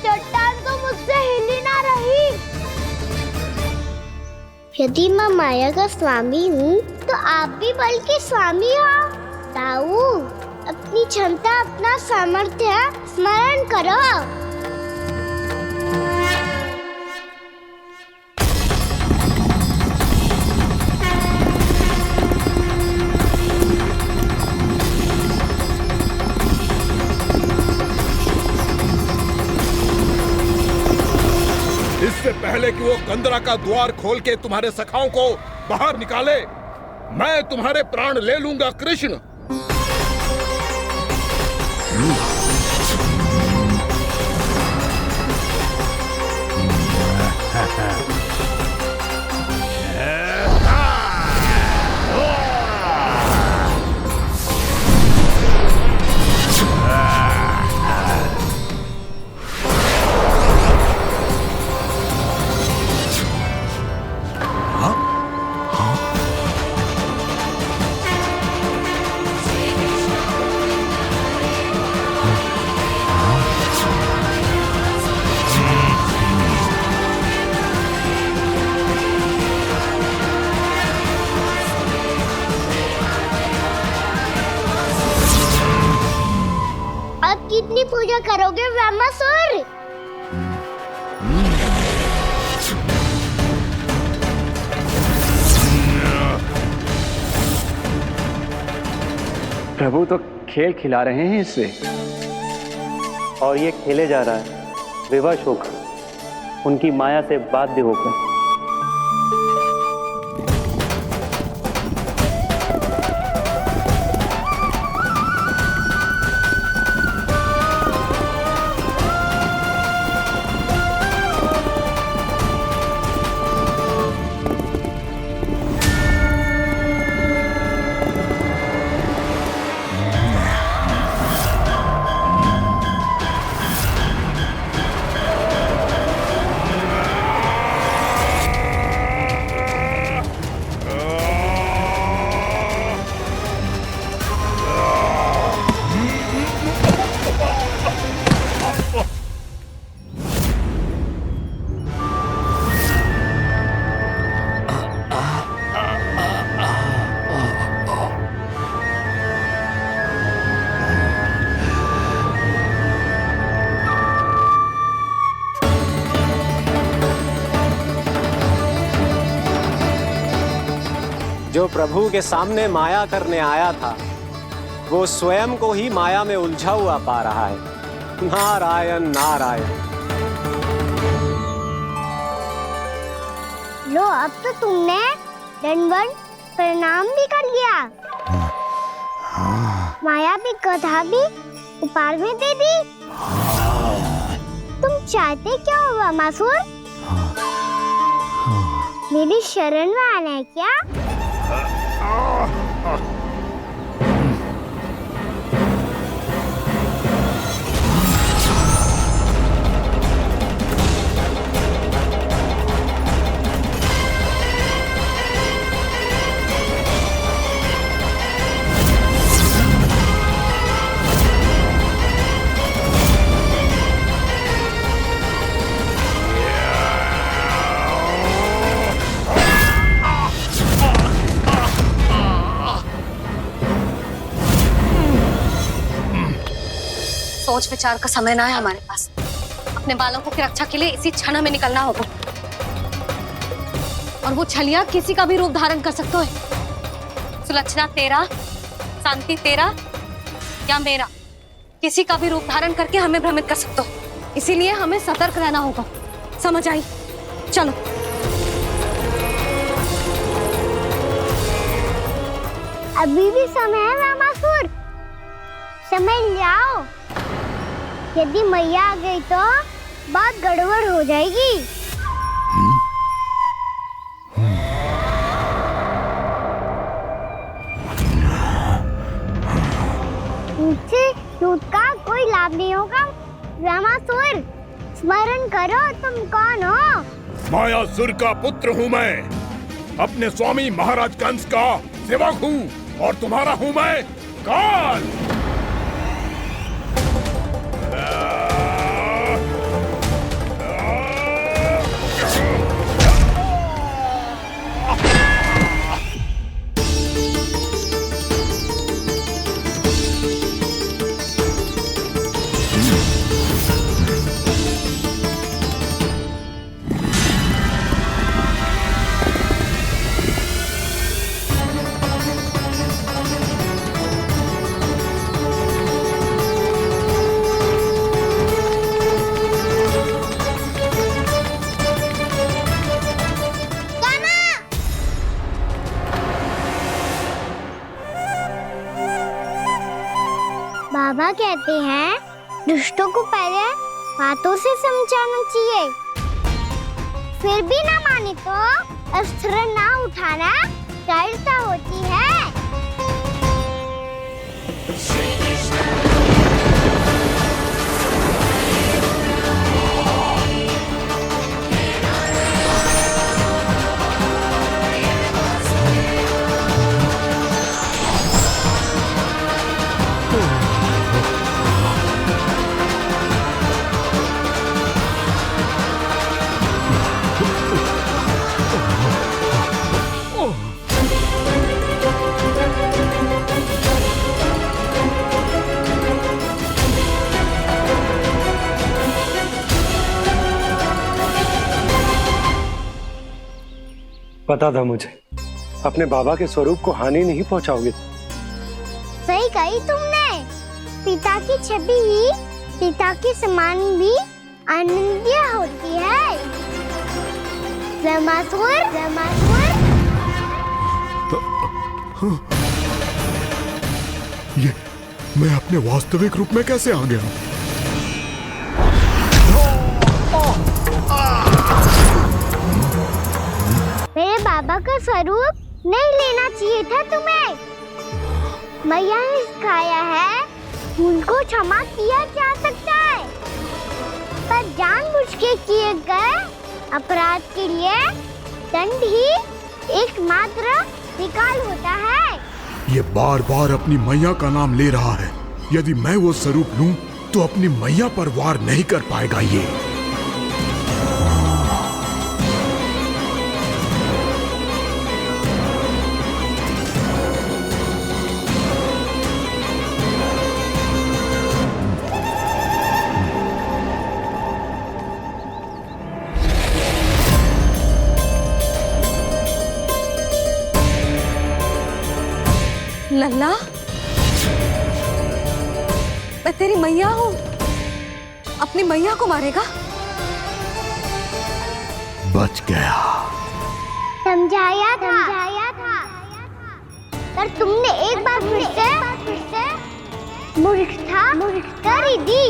चट्टान तो मुझसे हिल ही ना रही। यदि मैं माया का स्वामी हूँ तो आप भी बल के स्वामी हो। ताऊ, अपनी क्षमता, अपना सामर्थ्य स्मरण करो। इससे पहले कि वो कंदरा का द्वार खोल के तुम्हारे सखाओं को बाहर निकाले, मैं तुम्हारे प्राण ले लूंगा कृष्ण। पूजा करोगे ब्रह्मासुर? प्रभु तो खेल खिला रहे हैं इससे, और ये खेले जा रहा है विवश होकर, उनकी माया से बाध्य होकर। जो प्रभु के सामने माया करने आया था, वो स्वयं को ही माया में उलझा हुआ पा रहा है। नारायण नारायण। लो, अब तो तुमने दंडवत प्रणाम भी कर लिया, माया भी कथा भी उपहार में दे दी। तुम चाहते क्या हो ब्रह्मासुर? मेरी शरण में आना है क्या? सोच विचार का समय ना है हमारे पास। अपने बालकों की रक्षा के लिए इसी क्षण हमें निकलना होगा। और वो छलिया किसी का भी रूप धारण कर सकते है। सुलक्षणा तेरा, शांति तेरा या मेरा, किसी का भी रूप धारण करके हमें भ्रमित कर सकते हो। इसीलिए हमें सतर्क रहना होगा। समझ आई? चलो। अभी भी समय है ब्रह्मासुर, समझ जाओ। यदि मैया आ गई तो बात गड़बड़ हो जाएगी। मुझसे झूठ का कोई लाभ नहीं होगा। ब्रह्मासुर, स्मरण करो तुम कौन हो? मायासुर का पुत्र हूँ मैं, अपने स्वामी महाराज कंस का सेवक हूँ, और तुम्हारा हूँ मैं काल। बाबा कहते हैं दुष्टों को पहले बातों से समझाना चाहिए, फिर भी ना माने तो अस्त्र ना उठाना दृढ़ता होती है। पता था मुझे अपने बाबा के स्वरूप को हानि नहीं पहुंचाओगे। सही कही तुमने। पिता की छवि ही पिता के समान भी आनंदीय होती है। ब्रह्मासुर, ब्रह्मासुर। ये मैं अपने वास्तविक रूप में कैसे आ गया? मेरे बाबा का स्वरूप नहीं लेना चाहिए था तुम्हें। मैया ने सिखाया है भूल को क्षमा किया जा सकता है, पर जानबूझ के किए गए अपराध के लिए दंड ही एकमात्र विकल्प होता है। ये बार बार अपनी मैया का नाम ले रहा है। यदि मैं वो स्वरूप लूं तो अपनी मैया पर वार नहीं कर पाएगा ये। लल्ला, मैं तेरी मैया हूँ, अपनी मैया को मारेगा? बच गया। समझाया था, पर तुमने एक बार फिर से मूर्खता कर ही दी।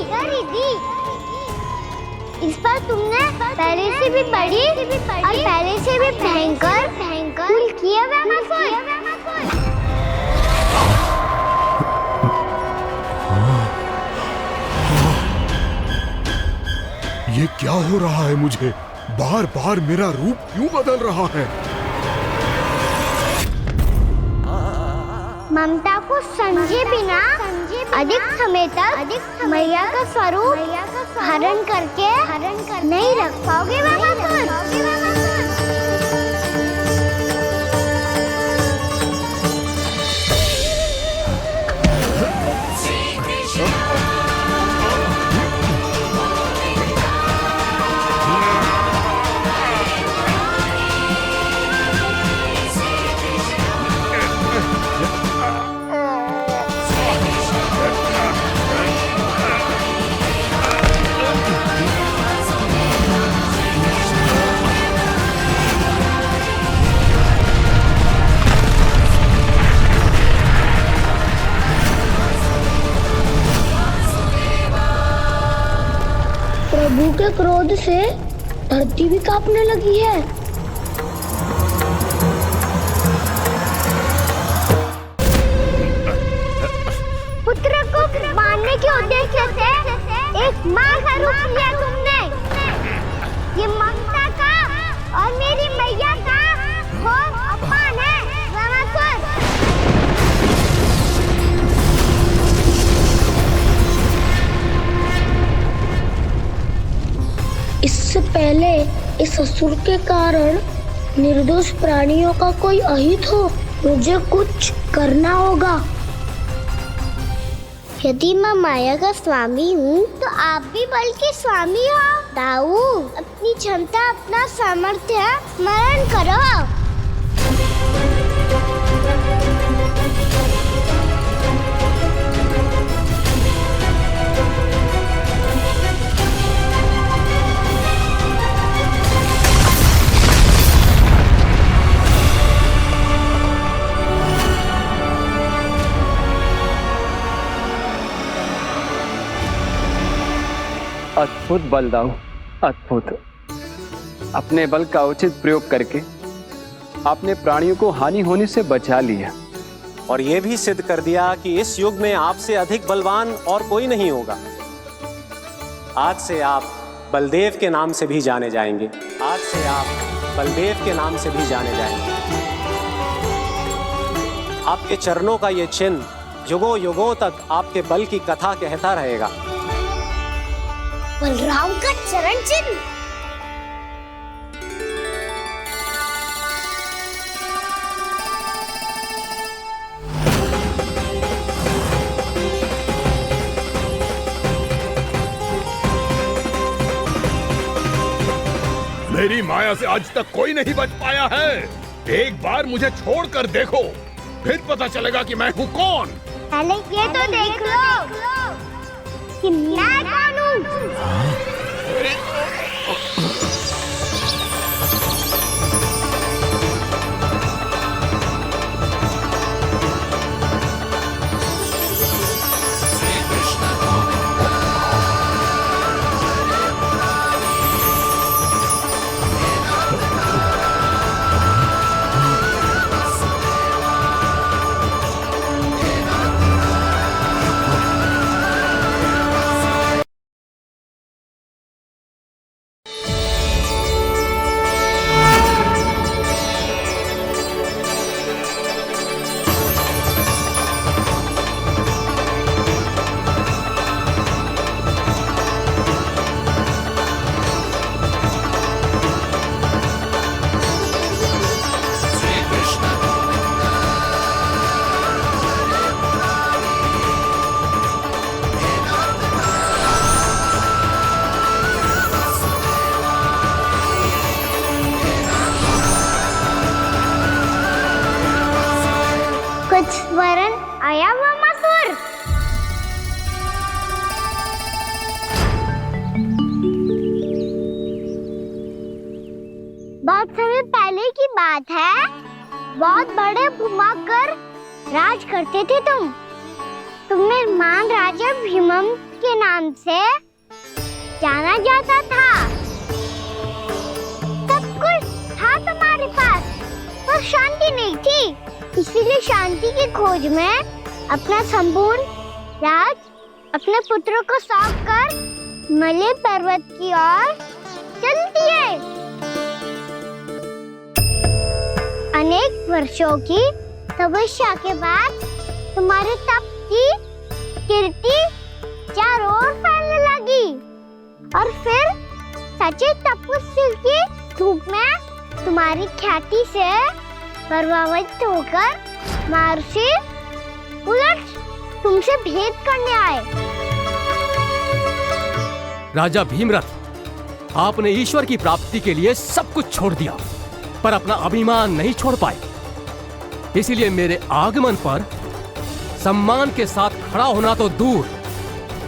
इस पर तुमने पहले से भी बड़ी और पहले से भी भयंकर भूल किया ब्रह्मासुर। ये क्या हो रहा है मुझे? बार बार मेरा रूप क्यों बदल रहा है? ममता को समझे बिना अधिक समय तक मैया का स्वरूप हरण करके नहीं रख पाओगे ब्रह्मासुर। प्रभु के क्रोध से धरती भी कांपने लगी है। पुत्र को मारने के उद्देश्य से एक माँ का रूप लिया तुमने। ये ममता का और मेरी मैया का घोर अपमान है ब्रह्मासुर। इससे पहले इस असुर के कारण निर्दोष प्राणियों का कोई अहित हो, मुझे कुछ करना होगा। यदि मैं माया का स्वामी हूँ तो आप भी बल के स्वामी हो। दाऊ, अपनी क्षमता, अपना सामर्थ्य स्मरण करो। अद्भुत बलदाऊ, अद्भुत। अपने बल का उचित प्रयोग करके आपने प्राणियों को हानि होने से बचा लिया और यह भी सिद्ध कर दिया कि इस युग में आपसे अधिक बलवान और कोई नहीं होगा। आज से आप बलदेव के नाम से भी जाने जाएंगे। आज से आप बलदेव के नाम से भी जाने जाएंगे। आपके चरणों का ये चिन्ह युगों युगों तक आपके बल की कथा कहता रहेगा। बलराम का चरण चिन्ह। मेरी माया से आज तक कोई नहीं बच पाया है। एक बार मुझे छोड़कर देखो, फिर पता चलेगा कि मैं हूँ कौन। पहले ये तो देख लो कि मैं कौन हूँ। कुछ वरन आया हुआ मसूर। बहुत समय पहले की बात है, बहुत बड़े भूमाकर राज करते थे तुम्हें महान राजा भीमम के नाम से जाना जाता था। सब कुछ था तुम्हारे पास, पर शांति नहीं थी। इसीलिए शांति की खोज में अपना संपूर्ण राज अपने पुत्रों को सौंप कर हिमालय पर्वत की ओर चल दिए। अनेक वर्षों की तपस्या के बाद तुम्हारे तप की कीर्ति चारों ओर फैलने लगी, और फिर सच्चे तपस्वी की धूप में तुम्हारी ख्याति से प्रभावित होकर महर्षि उलट तुमसे भेंट करने आए। राजा भीमरथ, आपने ईश्वर की प्राप्ति के लिए सब कुछ छोड़ दिया, पर अपना अभिमान नहीं छोड़ पाए। इसीलिए मेरे आगमन पर सम्मान के साथ खड़ा होना तो दूर,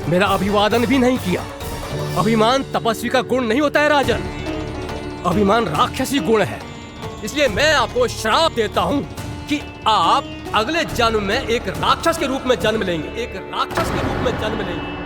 मेरा अभिवादन भी नहीं किया। अभिमान तपस्वी का गुण नहीं होता है राजन, अभिमान राक्षसी गुण है। इसलिए मैं आपको श्राप देता हूँ कि आप अगले जन्म में एक राक्षस के रूप में जन्म लेंगे, एक राक्षस के रूप में जन्म लेंगे।